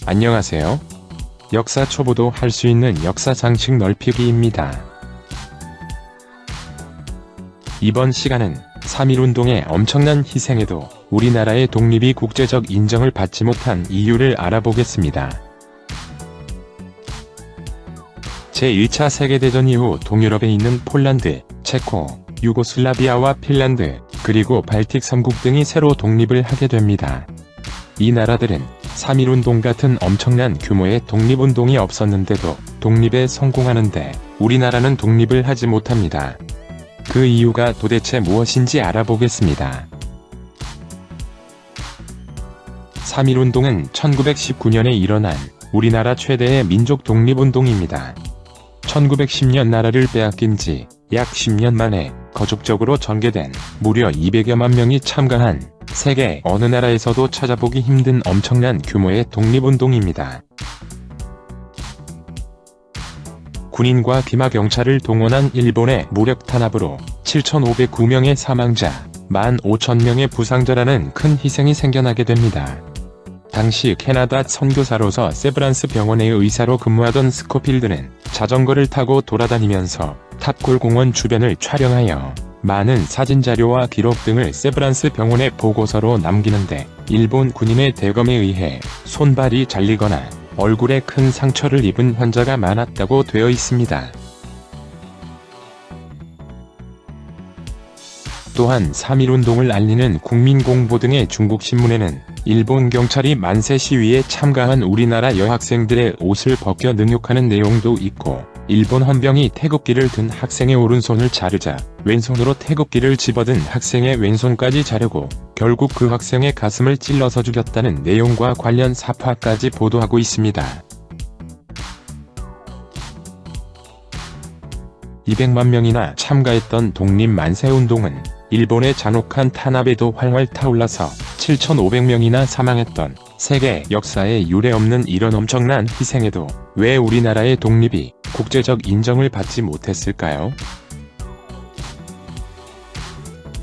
안녕하세요. 역사 초보도 할 수 있는 역사 상식 넓히기입니다. 이번 시간은 3.1운동의 엄청난 희생에도 우리나라의 독립이 국제적 인정을 받지 못한 이유를 알아보겠습니다. 제1차 세계대전 이후 동유럽에 있는 폴란드, 체코, 유고슬라비아와 핀란드, 그리고 발틱 3국 등이 새로 독립을 하게 됩니다. 이 나라들은 3.1운동 같은 엄청난 규모의 독립운동이 없었는데도 독립에 성공하는데 우리나라는 독립을 하지 못합니다. 그 이유가 도대체 무엇인지 알아보겠습니다. 3.1운동은 1919년에 일어난 우리나라 최대의 민족 독립운동입니다. 1910년 나라를 빼앗긴 지 약 10년 만에 거족적으로 전개된 무려 200여만 명이 참가한 세계 어느 나라에서도 찾아보기 힘든 엄청난 규모의 독립운동입니다. 군인과 비마 경찰을 동원한 일본의 무력 탄압으로 7,509명의 사망자, 15,000명의 부상자라는 큰 희생이 생겨나게 됩니다. 당시 캐나다 선교사로서 세브란스 병원의 의사로 근무하던 스코필드는 자전거를 타고 돌아다니면서 탑골 공원 주변을 촬영하여 많은 사진자료와 기록 등을 세브란스 병원의 보고서로 남기는데 일본 군인의 대검에 의해 손발이 잘리거나 얼굴에 큰 상처를 입은 환자가 많았다고 되어 있습니다. 또한 3.1운동을 알리는 국민공보 등의 중국신문에는 일본 경찰이 만세 시위에 참가한 우리나라 여학생들의 옷을 벗겨 능욕하는 내용도 있고, 일본 헌병이 태극기를 든 학생의 오른손을 자르자 왼손으로 태극기를 집어든 학생의 왼손까지 자르고 결국 그 학생의 가슴을 찔러서 죽였다는 내용과 관련 사파까지 보도하고 있습니다. 200만 명이나 참가했던 독립만세운동은 일본의 잔혹한 탄압에도 활활 타올라서 7,500명이나 사망했던 세계 역사에 유례없는 이런 엄청난 희생에도 왜 우리나라의 독립이 국제적 인정을 받지 못했을까요?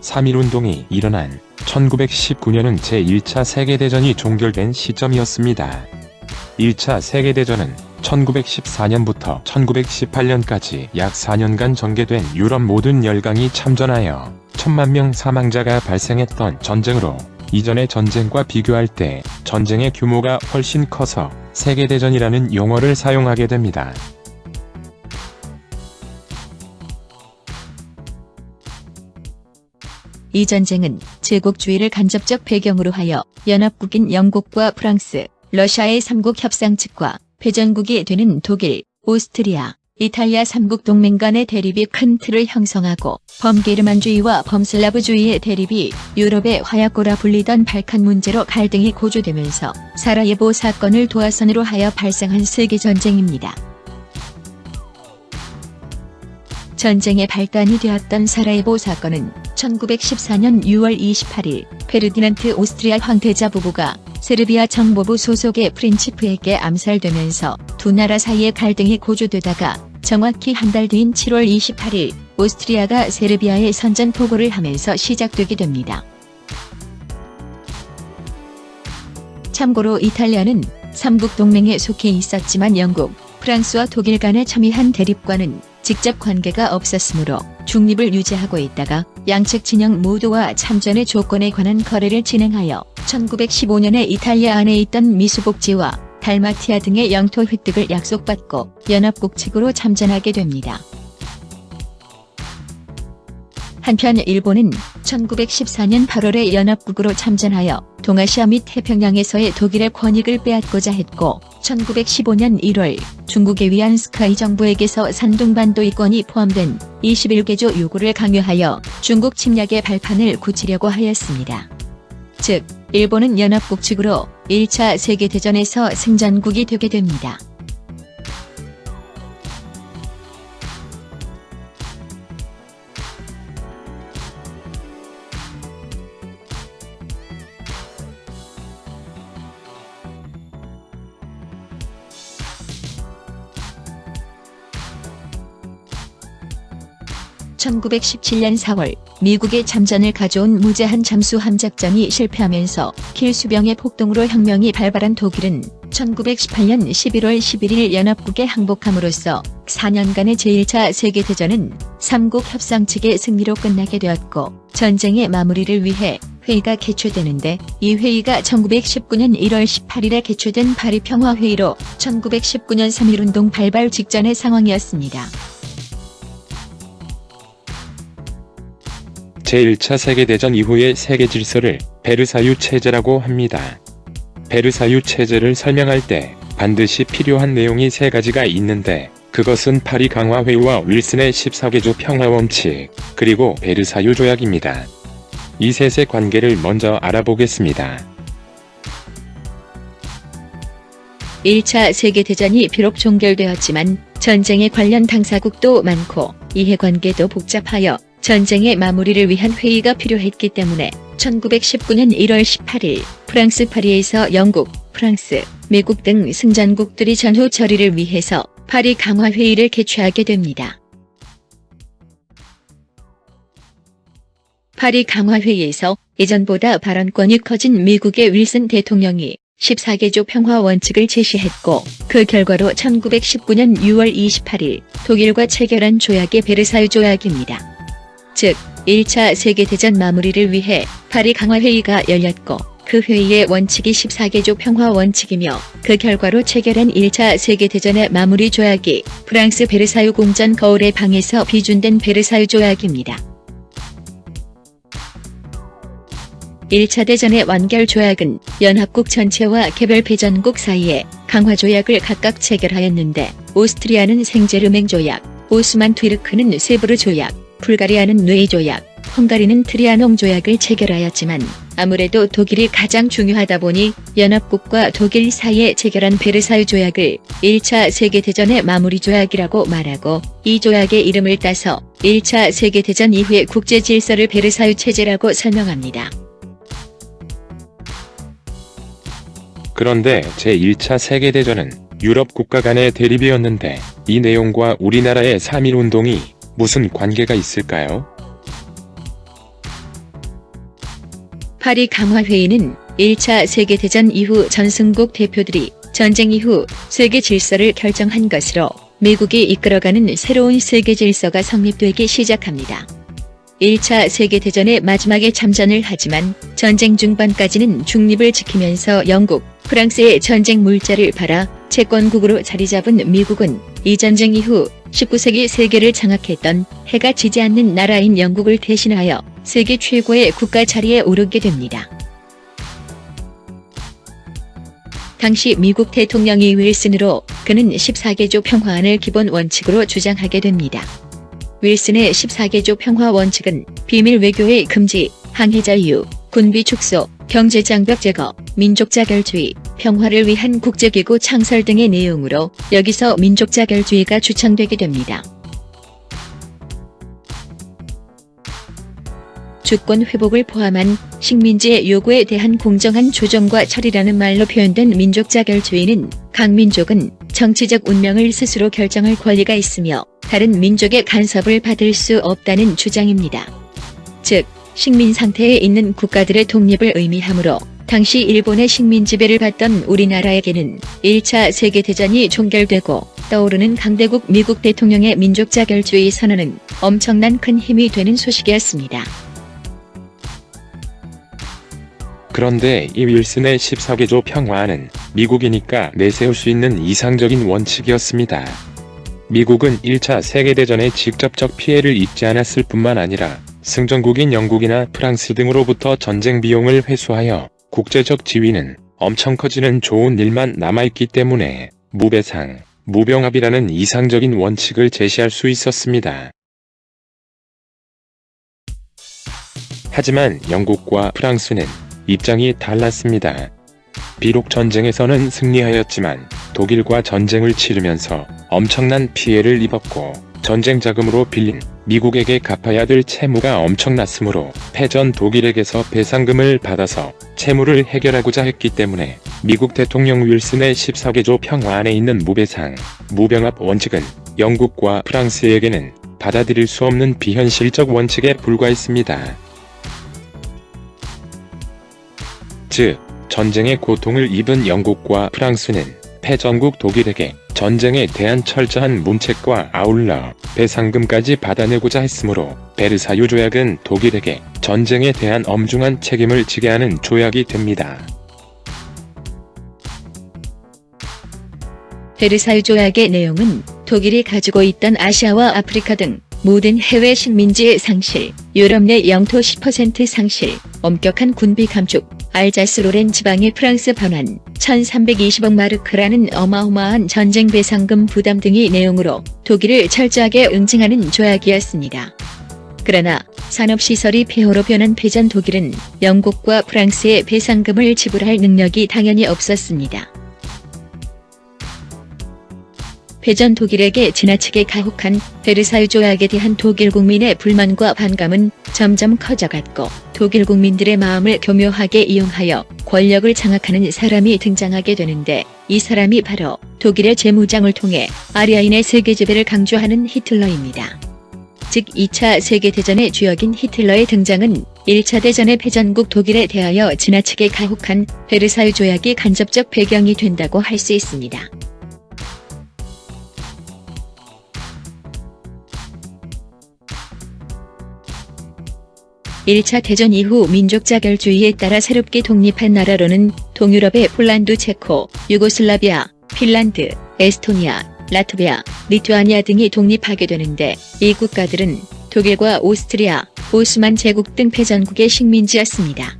3.1운동이 일어난 1919년은 제1차 세계대전이 종결된 시점이었습니다. 1차 세계대전은 1914년부터 1918년까지 약 4년간 전개된 유럽 모든 열강이 참전하여 1,000만 명 사망자가 발생했던 전쟁으로 이전의 전쟁과 비교할 때 전쟁의 규모가 훨씬 커서 세계대전이라는 용어를 사용하게 됩니다. 이 전쟁은 제국주의를 간접적 배경으로 하여 연합국인 영국과 프랑스, 러시아의 3국 협상 측과 패전국이 되는 독일, 오스트리아, 이탈리아 3국 동맹 간의 대립이 큰 틀을 형성하고 범게르만주의와 범슬라브주의의 대립이 유럽의 화약고라 불리던 발칸 문제로 갈등이 고조되면서 사라예보 사건을 도화선으로 하여 발생한 세계전쟁입니다. 전쟁의 발단이 되었던 사라예보 사건은 1914년 6월 28일 페르디난트 오스트리아 황태자 부부가 세르비아 정보부 소속의 프린치프에게 암살되면서 두 나라 사이의 갈등이 고조되다가 정확히 한 달 뒤인 7월 28일 오스트리아가 세르비아에 선전포고를 하면서 시작되게 됩니다. 참고로 이탈리아는 3국 동맹에 속해 있었지만 영국, 프랑스와 독일 간의 첨예한 대립과는 직접 관계가 없었으므로 중립을 유지하고 있다가 양측 진영 모두와 참전의 조건에 관한 거래를 진행하여 1915년에 이탈리아 안에 있던 미수복지와 달마티아 등의 영토 획득을 약속받고 연합국 측으로 참전하게 됩니다. 한편 일본은 1914년 8월에 연합국으로 참전하여 동아시아 및 태평양에서의 독일의 권익을 빼앗고자 했고 1915년 1월 중국에 의한 스카이 정부에게서 산둥반도 이권이 포함된 21개조 요구를 강요하여 중국 침략의 발판을 굳히려고 하였습니다. 즉, 일본은 연합국 측으로 1차 세계대전에서 승전국이 되게 됩니다. (1917년 4월) 미국의 참전을 가져온 무제한 잠수함 작전이 실패하면서 킬수병의 폭동으로 혁명이 발발한 독일은 1918년 11월 11일 연합국에 항복함으로써 4년간의 제1차 세계대전은 삼국 협상 측의 승리로 끝나게 되었고 전쟁의 마무리를 위해 회의가 개최되는데 이 회의가 1919년 1월 18일에 개최된 파리 평화회의로 1919년 3.1운동 발발 직전의 상황이었습니다. 제1차 세계대전 이후의 세계 질서를 베르사유 체제라고 합니다. 베르사유 체제를 설명할 때 반드시 필요한 내용이 세 가지가 있는데 그것은 파리 강화회의와 윌슨의 14개조 평화원칙, 그리고 베르사유 조약입니다. 이 셋의 관계를 먼저 알아보겠습니다. 1차 세계대전이 비록 종결되었지만 전쟁에 관련 당사국도 많고 이해관계도 복잡하여 전쟁의 마무리를 위한 회의가 필요했기 때문에 1919년 1월 18일 프랑스 파리에서 영국, 프랑스, 미국 등 승전국들이 전후 처리를 위해서 파리 강화회의를 개최하게 됩니다. 파리 강화회의에서 예전보다 발언권이 커진 미국의 윌슨 대통령이 14개조 평화 원칙을 제시했고 그 결과로 1919년 6월 28일 독일과 체결한 조약이 베르사유 조약입니다. 즉 1차 세계대전 마무리를 위해 파리 강화회의가 열렸고 그 회의의 원칙이 14개조 평화 원칙이며 그 결과로 체결한 1차 세계대전의 마무리 조약이 프랑스 베르사유 궁전 거울의 방에서 비준된 베르사유 조약입니다. 1차 대전의 완결 조약은 연합국 전체와 개별 패전국 사이에 강화 조약을 각각 체결하였는데 오스트리아는 생제르맹 조약, 오스만 트위르크는 세브르 조약, 불가리아는 뇌이 조약, 헝가리는 트리아농 조약을 체결하였지만 아무래도 독일이 가장 중요하다 보니 연합국과 독일 사이에 체결한 베르사유 조약을 1차 세계대전의 마무리 조약이라고 말하고 이 조약의 이름을 따서 1차 세계대전 이후의 국제 질서를 베르사유 체제라고 설명합니다. 그런데 제1차 세계대전은 유럽 국가 간의 대립이었는데 이 내용과 우리나라의 3.1운동이 무슨 관계가 있을까요? 파리 강화회의는 1차 세계대전 이후 전승국 대표들이 전쟁 이후 세계 질서를 결정한 것으로 미국이 이끌어가는 새로운 세계 질서가 성립되기 시작합니다. 1차 세계대전의 마지막에 참전을 하지만 전쟁 중반까지는 중립을 지키면서 영국, 프랑스의 전쟁 물자를 팔아 채권국으로 자리잡은 미국은 이 전쟁 이후 19세기 세계를 장악했던 해가 지지 않는 나라인 영국을 대신하여 세계 최고의 국가 자리에 오르게 됩니다. 당시 미국 대통령이 윌슨으로 그는 14개조 평화안을 기본 원칙으로 주장하게 됩니다. 윌슨의 14개조 평화 원칙은 비밀 외교의 금지, 항해 자유, 군비 축소, 경제 장벽 제거, 민족 자결주의, 평화를 위한 국제기구 창설 등의 내용으로 여기서 민족 자결주의가 추천되게 됩니다. 주권 회복을 포함한 식민지의 요구에 대한 공정한 조정과 처리라는 말로 표현된 민족 자결주의는 각 민족은 정치적 운명을 스스로 결정할 권리가 있으며 다른 민족의 간섭을 받을 수 없다는 주장입니다. 즉, 식민 상태에 있는 국가들의 독립을 의미하므로 당시 일본의 식민 지배를 받던 우리나라에게는 1차 세계대전이 종결되고 떠오르는 강대국 미국 대통령의 민족 자결주의 선언은 엄청난 큰 힘이 되는 소식이었습니다. 그런데 이 윌슨의 14개조 평화안은 미국이니까 내세울 수 있는 이상적인 원칙이었습니다. 미국은 1차 세계대전에 직접적 피해를 입지 않았을 뿐만 아니라 승전국인 영국이나 프랑스 등으로부터 전쟁 비용을 회수하여 국제적 지위는 엄청 커지는 좋은 일만 남아있기 때문에 무배상, 무병합이라는 이상적인 원칙을 제시할 수 있었습니다. 하지만 영국과 프랑스는 입장이 달랐습니다. 비록 전쟁에서는 승리하였지만 독일과 전쟁을 치르면서 엄청난 피해를 입었고 전쟁 자금으로 빌린 미국에게 갚아야 될 채무가 엄청났으므로 패전 독일에게서 배상금을 받아서 채무를 해결하고자 했기 때문에 미국 대통령 윌슨의 14개조 평화안에 있는 무배상, 무병합 원칙은 영국과 프랑스에게는 받아들일 수 없는 비현실적 원칙에 불과했습니다. 즉, 전쟁의 고통을 입은 영국과 프랑스는 패전국 독일에게 전쟁에 대한 철저한 문책과 아울러 배상금까지 받아내고자 했으므로 베르사유 조약은 독일에게 전쟁에 대한 엄중한 책임을 지게 하는 조약이 됩니다. 베르사유 조약의 내용은 독일이 가지고 있던 아시아와 아프리카 등 모든 해외 식민지의 상실, 유럽 내 영토 10% 상실, 엄격한 군비 감축, 알자스 로렌 지방의 프랑스 반환, 1320억 마르크라는 어마어마한 전쟁 배상금 부담 등의 내용으로 독일을 철저하게 응징하는 조약이었습니다. 그러나 산업시설이 폐허로 변한 패전 독일은 영국과 프랑스의 배상금을 지불할 능력이 당연히 없었습니다. 패전 독일에게 지나치게 가혹한 베르사유 조약에 대한 독일 국민의 불만과 반감은 점점 커져갔고 독일 국민들의 마음을 교묘하게 이용하여 권력을 장악하는 사람이 등장하게 되는데 이 사람이 바로 독일의 재무장을 통해 아리아인의 세계지배를 강조하는 히틀러입니다. 즉 2차 세계대전의 주역인 히틀러의 등장은 1차 대전의 패전국 독일에 대하여 지나치게 가혹한 베르사유 조약이 간접적 배경이 된다고 할 수 있습니다. (1차) 대전 이후 민족 자결주의에 따라 새롭게 독립한 나라로는 동유럽의 폴란드, 체코, 유고슬라비아, 핀란드, 에스토니아, 라트비아, 리투아니아 등이 독립하게 되는데 이 국가들은 독일과 오스트리아, 오스만 제국 등 패전국의 식민지였습니다.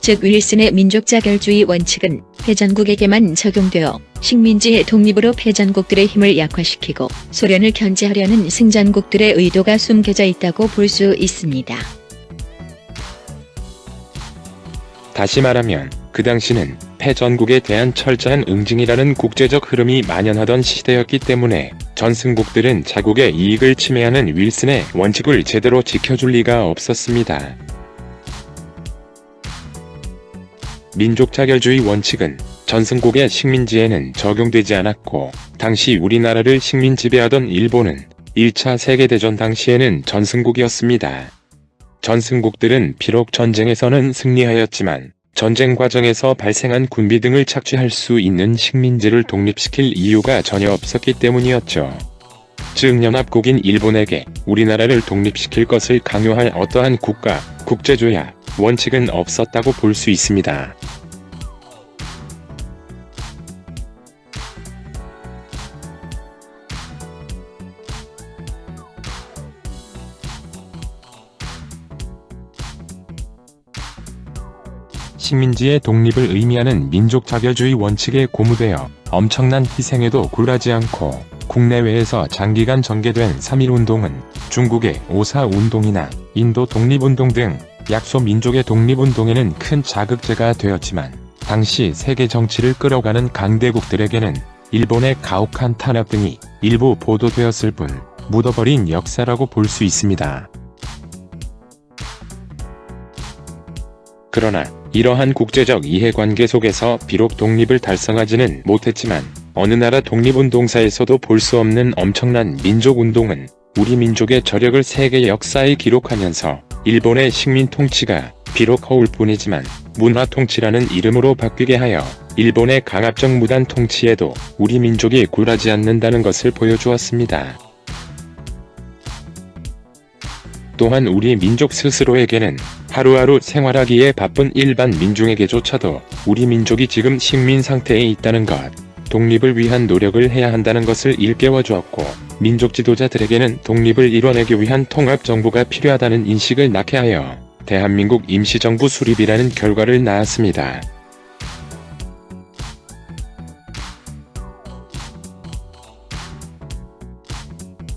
즉 윌슨의 민족 자결주의 원칙은 패전국에게만 적용되어 식민지의 독립으로 패전국들의 힘을 약화시키고 소련을 견제하려는 승전국들의 의도가 숨겨져 있다고 볼 수 있습니다. 다시 말하면 그 당시는 패전국에 대한 철저한 응징이라는 국제적 흐름이 만연하던 시대였기 때문에 전승국들은 자국의 이익을 침해하는 윌슨의 원칙을 제대로 지켜줄 리가 없었습니다. 민족자결주의 원칙은 전승국의 식민지에는 적용되지 않았고 당시 우리나라를 식민 지배하던 일본은 1차 세계대전 당시에는 전승국이었습니다. 전승국들은 비록 전쟁에서는 승리하였지만 전쟁 과정에서 발생한 군비 등을 착취할 수 있는 식민지를 독립시킬 이유가 전혀 없었기 때문이었죠. 즉 연합국인 일본에게 우리나라를 독립시킬 것을 강요할 어떠한 국가, 국제조약, 원칙은 없었다고 볼 수 있습니다. 식민지의 독립을 의미하는 민족자결주의 원칙에 고무되어 엄청난 희생에도 굴하지 않고 국내외에서 장기간 전개된 3.1운동은 중국의 5.4운동이나 인도 독립운동 등 약소 민족의 독립운동에는 큰 자극제가 되었지만 당시 세계 정치를 끌어가는 강대국들에게는 일본의 가혹한 탄압 등이 일부 보도되었을 뿐 묻어버린 역사라고 볼 수 있습니다. 그러나 이러한 국제적 이해관계 속에서 비록 독립을 달성하지는 못했지만 어느 나라 독립운동사에서도 볼 수 없는 엄청난 민족운동은 우리 민족의 저력을 세계 역사에 기록하면서 일본의 식민 통치가 비록 허울 뿐이지만 문화 통치라는 이름으로 바뀌게 하여 일본의 강압적 무단 통치에도 우리 민족이 굴하지 않는다는 것을 보여주었습니다. 또한 우리 민족 스스로에게는 하루하루 생활하기에 바쁜 일반 민중에게조차도 우리 민족이 지금 식민 상태에 있다는 것, 독립을 위한 노력을 해야 한다는 것을 일깨워 주었고 민족 지도자들에게는 독립을 이뤄내기 위한 통합정부가 필요하다는 인식을 낳게 하여 대한민국 임시정부 수립이라는 결과를 낳았습니다.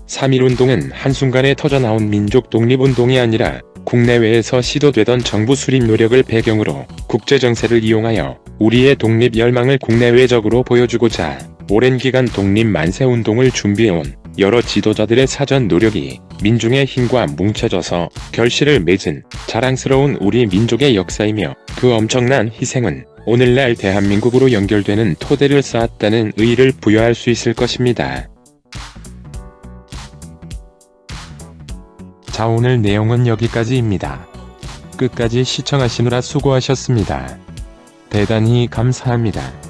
(3.1운동은) 한순간에 터져나온 민족 독립운동이 아니라 국내외에서 시도되던 정부 수립 노력을 배경으로 국제정세를 이용하여 우리의 독립 열망을 국내외적으로 보여주고자 오랜 기간 독립 만세운동을 준비해온 여러 지도자들의 사전 노력이 민중의 힘과 뭉쳐져서 결실을 맺은 자랑스러운 우리 민족의 역사이며 그 엄청난 희생은 오늘날 대한민국으로 연결되는 토대를 쌓았다는 의의를 부여할 수 있을 것입니다. 자, 오늘 내용은 여기까지입니다. 끝까지 시청하시느라 수고하셨습니다. 대단히 감사합니다.